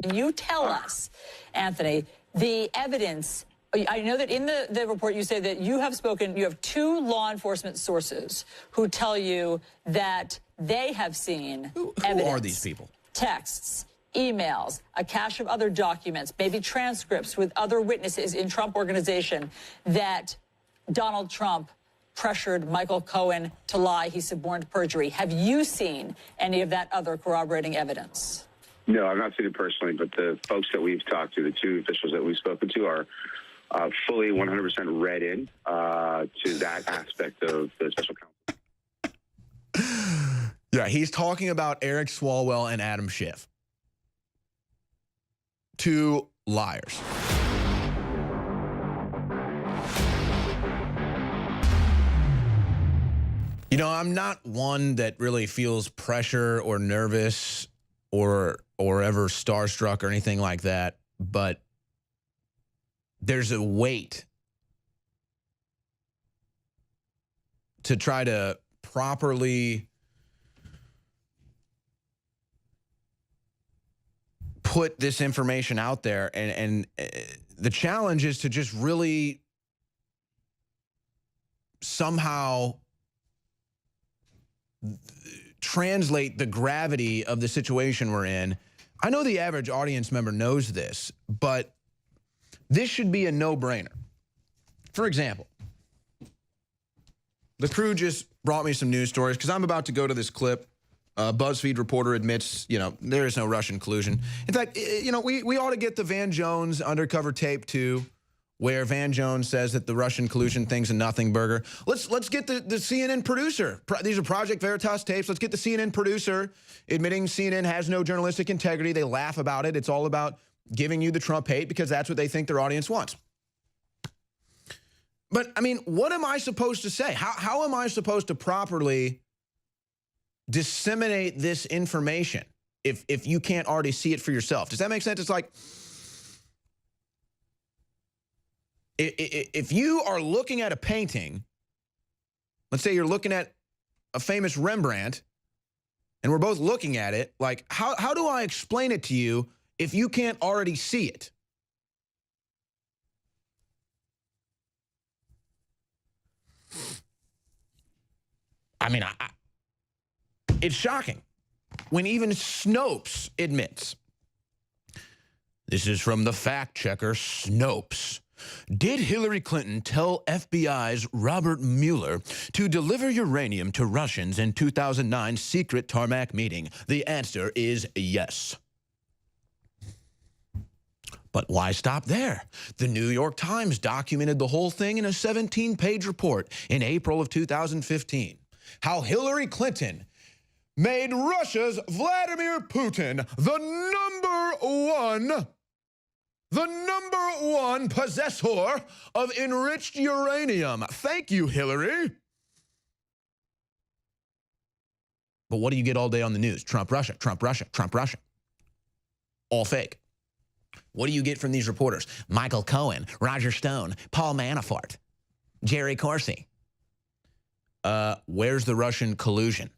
You tell us, Anthony, the evidence. I know that in the report you say that you have spoken, you have 2 law enforcement sources who tell you that they have seen evidence. Who are these people? Texts, emails, a cache of other documents, maybe transcripts with other witnesses in Trump Organization that Donald Trump pressured Michael Cohen to lie. He suborned perjury. Have you seen any of that other corroborating evidence? No, I've not seen it personally, but the folks that we've talked to, the 2 officials that we've spoken to, are fully 100% read in to that aspect of the special counsel. Yeah, he's talking about Eric Swalwell and Adam Schiff. 2 liars. You know, I'm not one that really feels pressure or nervous or ever starstruck or anything like that, but there's a weight to try to properly put this information out there, and the challenge is to just really somehow translate the gravity of the situation we're in. I know the average audience member knows this, but this should be a no-brainer. For example, the crew just brought me some news stories because I'm about to go to this clip. BuzzFeed reporter admits, there is no Russian collusion. In fact, we ought to get the Van Jones undercover tape too, where Van Jones says that the Russian collusion thing's a nothing burger. Let's get the CNN producer. These are Project Veritas tapes. Let's get the CNN producer admitting CNN has no journalistic integrity. They laugh about it. It's all about giving you the Trump hate because that's what they think their audience wants. But, I mean, what am I supposed to say? How am I supposed to properly disseminate this information if you can't already see it for yourself? Does that make sense? It's like, if you are looking at a painting, let's say you're looking at a famous Rembrandt, and we're both looking at it, like, how do I explain it to you if you can't already see it? I mean, it's shocking when even Snopes admits. This is from the fact checker Snopes. Did Hillary Clinton tell FBI's Robert Mueller to deliver uranium to Russians in 2009 secret tarmac meeting? The answer is yes. But why stop there? The New York Times documented the whole thing in a 17-page report in April of 2015. How Hillary Clinton made Russia's Vladimir Putin the number one possessor of enriched uranium. Thank you, Hillary. But what do you get all day on the news? Trump, Russia, Trump, Russia, Trump, Russia. All fake. What do you get from these reporters? Michael Cohen, Roger Stone, Paul Manafort, Jerry Corsi. Where's the Russian collusion?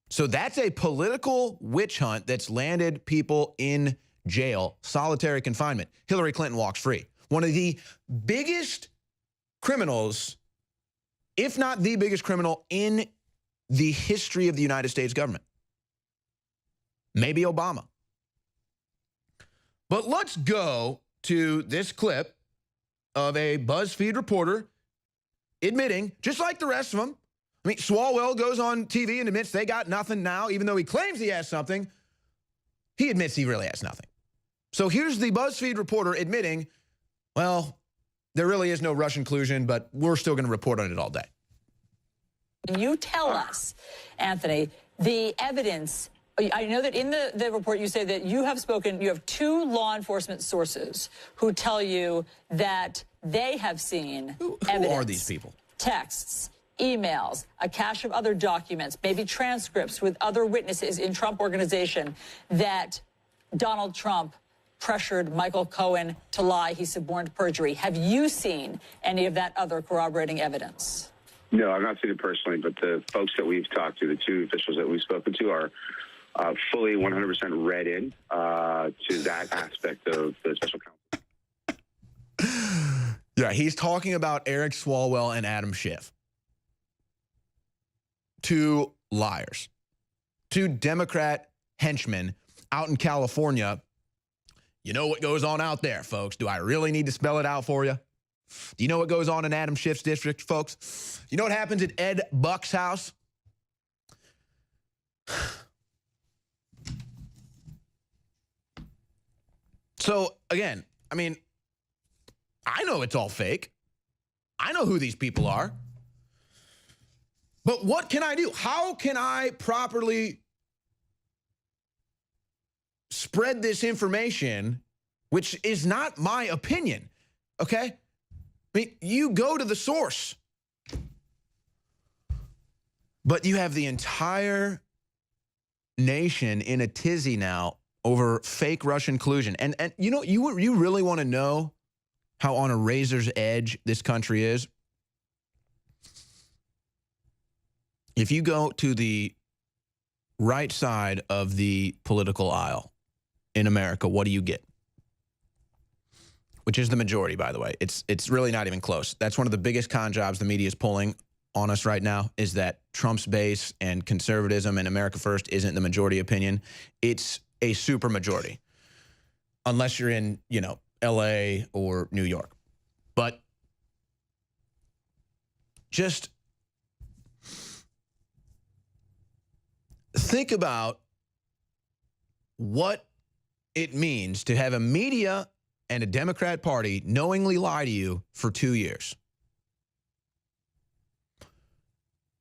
So that's a political witch hunt that's landed people in jail, solitary confinement. Hillary Clinton walks free. One of the biggest criminals, if not the biggest criminal in the history of the United States government. Maybe Obama. But let's go to this clip of a BuzzFeed reporter admitting, just like the rest of them, I mean, Swalwell goes on TV and admits they got nothing now, even though he claims he has something. He admits he really has nothing. So here's the BuzzFeed reporter admitting, well, there really is no Russian collusion, but we're still going to report on it all day. You tell us, Anthony, the evidence. I know that in the report you say that you have spoken, you have 2 law enforcement sources who tell you that they have seen evidence. Who are these people? Texts, emails, a cache of other documents, maybe transcripts with other witnesses in Trump Organization that Donald Trump pressured Michael Cohen to lie. He suborned perjury. Have you seen any of that other corroborating evidence? No, I've not seen it personally, but the folks that we've talked to, the 2 officials that we've spoken to, are fully 100% read in to that aspect of the special counsel. Yeah, he's talking about Eric Swalwell and Adam Schiff. Two liars. Two Democrat henchmen out in California. You know what goes on out there, folks. Do I really need to spell it out for you? Do you know what goes on in Adam Schiff's district, folks? You know what happens at Ed Buck's house? So, again, I mean, I know it's all fake. I know who these people are. But what can I do? How can I properly spread this information, which is not my opinion, okay? I mean, you go to the source. But you have the entire nation in a tizzy now over fake Russian collusion. And you know, you really want to know how on a razor's edge this country is? If you go to the right side of the political aisle in America, what do you get? Which is the majority, by the way. It's really not even close. That's one of the biggest con jobs the media is pulling on us right now, is that Trump's base and conservatism and America First isn't the majority opinion. It's a super majority, unless you're in, you know, LA or New York. But just think about what it means to have a media and a Democrat Party knowingly lie to you for 2 years.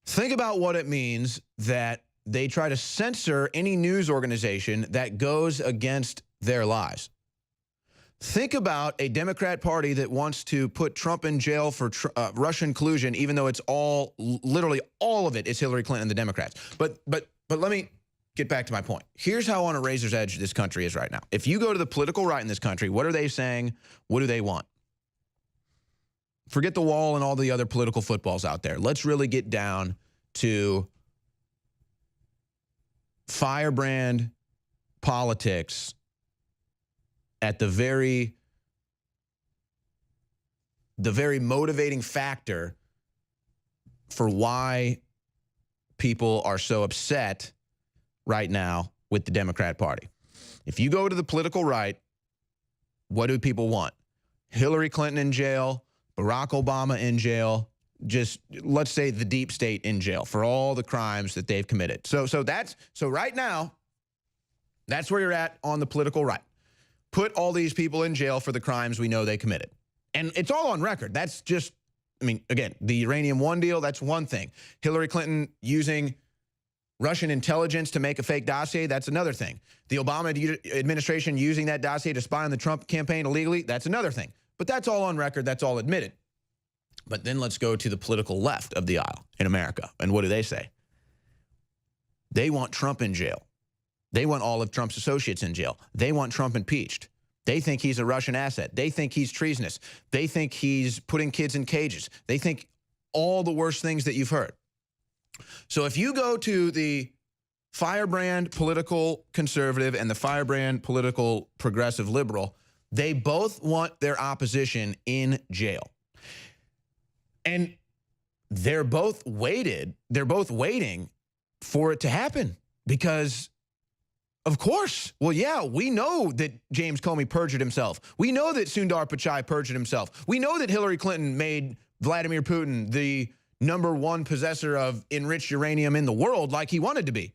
Think about what it means that they try to censor any news organization that goes against their lies. Think about a Democrat Party that wants to put Trump in jail for Russian collusion, even though it's all, literally all of it is Hillary Clinton and the Democrats. But let me get back to my point. Here's how on a razor's edge this country is right now. If you go to the political right in this country, what are they saying? What do they want? Forget the wall and all the other political footballs out there. Let's really get down to firebrand politics at the very motivating factor for why people are so upset right now with the Democrat Party. If you go to the political right, what do people want? Hillary Clinton in jail, Barack Obama in jail, just let's say the deep state in jail for all the crimes that they've committed. So right now, that's where you're at on the political right. Put all these people in jail for the crimes we know they committed. And it's all on record. That's just, I mean, again, the Uranium One deal, that's one thing. Hillary Clinton using Russian intelligence to make a fake dossier, that's another thing. The Obama administration using that dossier to spy on the Trump campaign illegally, that's another thing. But that's all on record, that's all admitted. But then let's go to the political left of the aisle in America. And what do they say? They want Trump in jail. They want all of Trump's associates in jail. They want Trump impeached. They think he's a Russian asset. They think he's treasonous. They think he's putting kids in cages. They think all the worst things that you've heard. So if you go to the firebrand political conservative and the firebrand political progressive liberal, they both want their opposition in jail. And they're both waiting for it to happen because, of course, well, yeah, we know that James Comey perjured himself. We know that Sundar Pichai perjured himself. We know that Hillary Clinton made Vladimir Putin the #1 possessor of enriched uranium in the world like he wanted to be.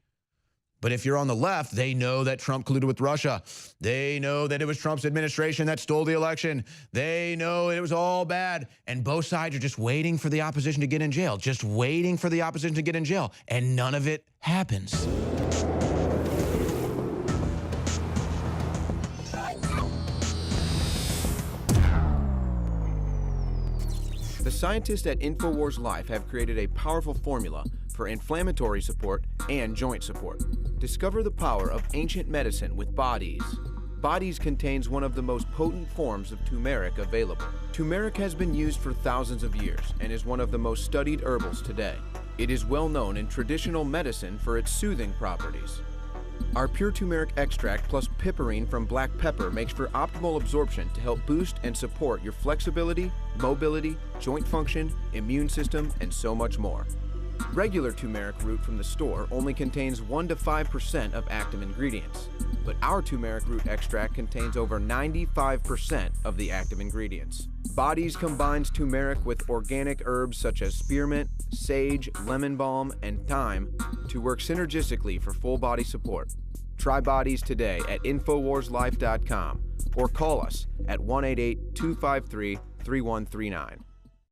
But if you're on the left, they know that Trump colluded with Russia. They know that it was Trump's administration that stole the election. They know it was all bad. And both sides are just waiting for the opposition to get in jail, just waiting for the opposition to get in jail. And none of it happens. The scientists at InfoWars Life have created a powerful formula for inflammatory support and joint support. Discover the power of ancient medicine with Bodies. Bodies contains one of the most potent forms of turmeric available. Turmeric has been used for thousands of years and is one of the most studied herbals today. It is well known in traditional medicine for its soothing properties. Our pure turmeric extract plus piperine from black pepper makes for optimal absorption to help boost and support your flexibility, mobility, joint function, immune system, and so much more. Regular turmeric root from the store only contains 1 to 5% of active ingredients, but our turmeric root extract contains over 95% of the active ingredients. Bodies combines turmeric with organic herbs such as spearmint, sage, lemon balm, and thyme to work synergistically for full body support. Try Bodies today at InfoWarsLife.com or call us at 188-253-3139.